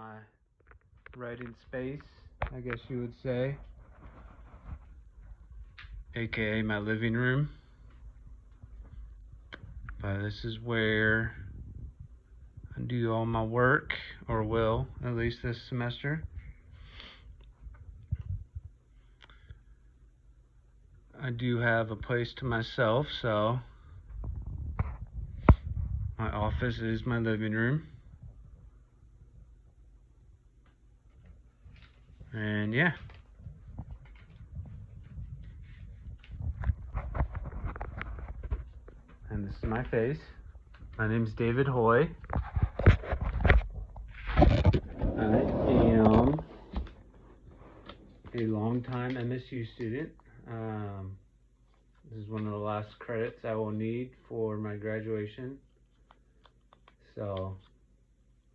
my writing space, I guess you would say, aka my living room. But this is where I do all my work, or will, at least this semester. I do have a place to myself, so my office is my living room. And yeah. And this is my face. My name's David Hoy. I am a longtime MSU student. This is one of the last credits I will need for my graduation. So,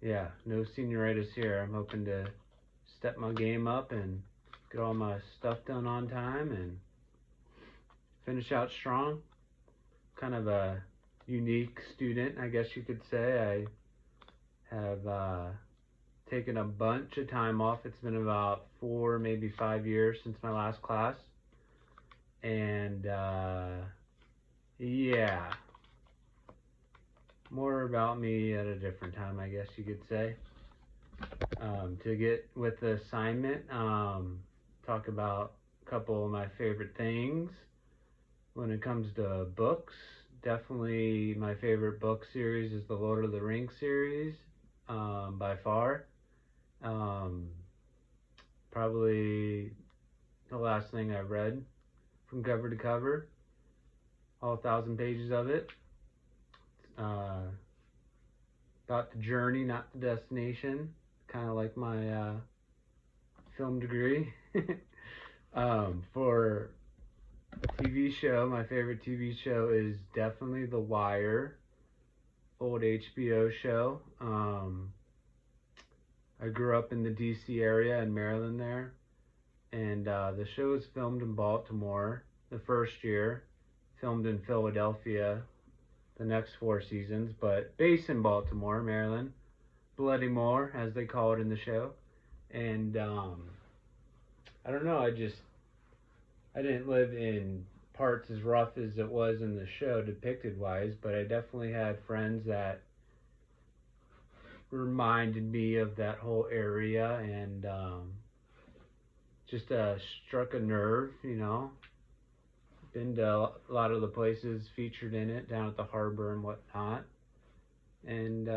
yeah, no senioritis here. I'm hoping to step my game up and get all my stuff done on time and finish out strong. Kind of a unique student, I guess you could say. I have taken a bunch of time off. It's been about 4, maybe 5 years since my last class. And yeah, more about me at a different time, I guess you could say. To get with the assignment, talk about a couple of my favorite things when it comes to books. Definitely my favorite book series is the Lord of the Rings series, by far. Probably the last thing I read from cover to cover, all 1,000 pages of it. About the journey, not the destination, kind of like my film degree. For a TV show, my favorite TV show is definitely The Wire, old HBO show. I grew up in the DC area in Maryland there, and the show was filmed in Baltimore the first year, filmed in Philadelphia the next 4 seasons, but based in Baltimore, Maryland, Bloody Moor, as they call it in the show. And I don't know, I didn't live in parts as rough as it was in the show depicted wise, but I definitely had friends that reminded me of that whole area, and just struck a nerve, you know. Been to a lot of the places featured in it, down at the harbor and whatnot. And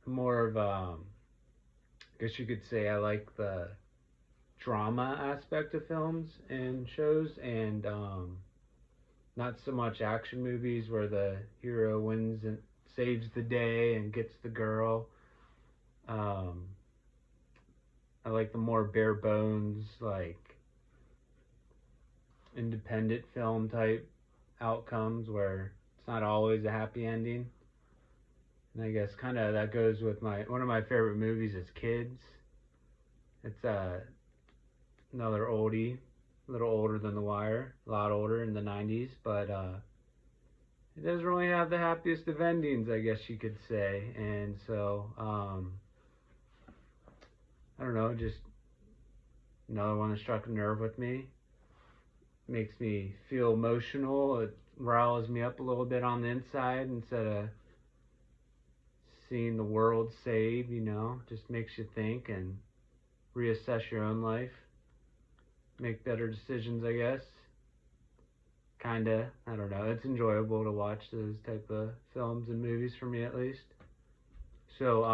more of, I guess you could say, I like the drama aspect of films and shows, and not so much action movies where the hero wins and saves the day and gets the girl. I like the more bare bones, like independent film type outcomes where it's not always a happy ending. And I guess kind of that goes with one of my favorite movies as kids. It's another oldie, a little older than The Wire, a lot older, in the 90s, but it doesn't really have the happiest of endings, I guess you could say. And so I don't know, just another one that struck a nerve with me. Makes me feel emotional. It riles me up a little bit on the inside instead of seeing the world saved, you know. Just makes you think and reassess your own life. Make better decisions, I guess. Kinda. I don't know. It's enjoyable to watch those type of films and movies, for me at least. So,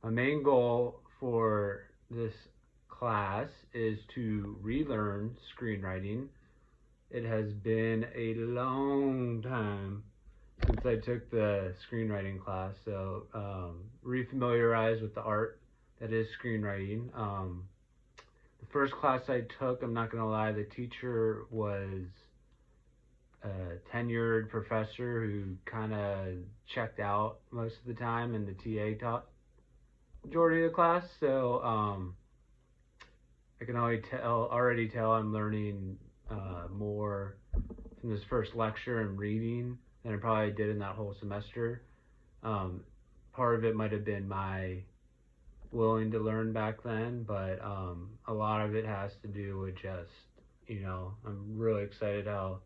my main goal for this class is to relearn screenwriting. It has been a long time since I took the screenwriting class, so refamiliarize with the art that is screenwriting. The first class I took, I'm not gonna lie, the teacher was a tenured professor who kind of checked out most of the time, and the TA taught majority of the class. So I can already tell I'm learning more from this first lecture and reading than I probably did in that whole semester. Probably part of it might have been my willing to learn back then, but a lot of it has to do with just, I'm really excited how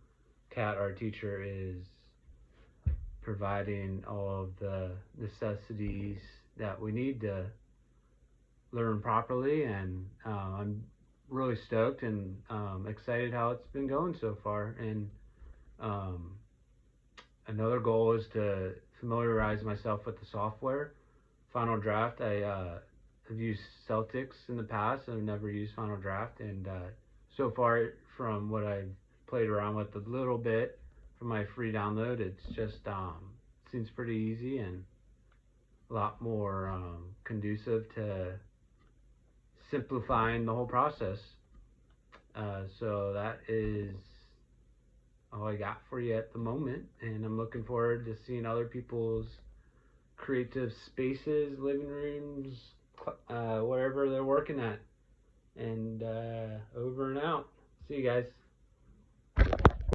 Kat, our teacher, is providing all of the necessities that we need to learn properly, and I'm really stoked and excited how it's been going so far. And um, another goal is to familiarize myself with the software. Final Draft, have used Celtics in the past. I've never used Final Draft, and so far, from what I've played around with a little bit from my free download, it's just seems pretty easy and a lot more conducive to simplifying the whole process. So that is all I got for you at the moment, and I'm looking forward to seeing other people's creative spaces, living rooms, wherever they're working at. And over and out. See you guys.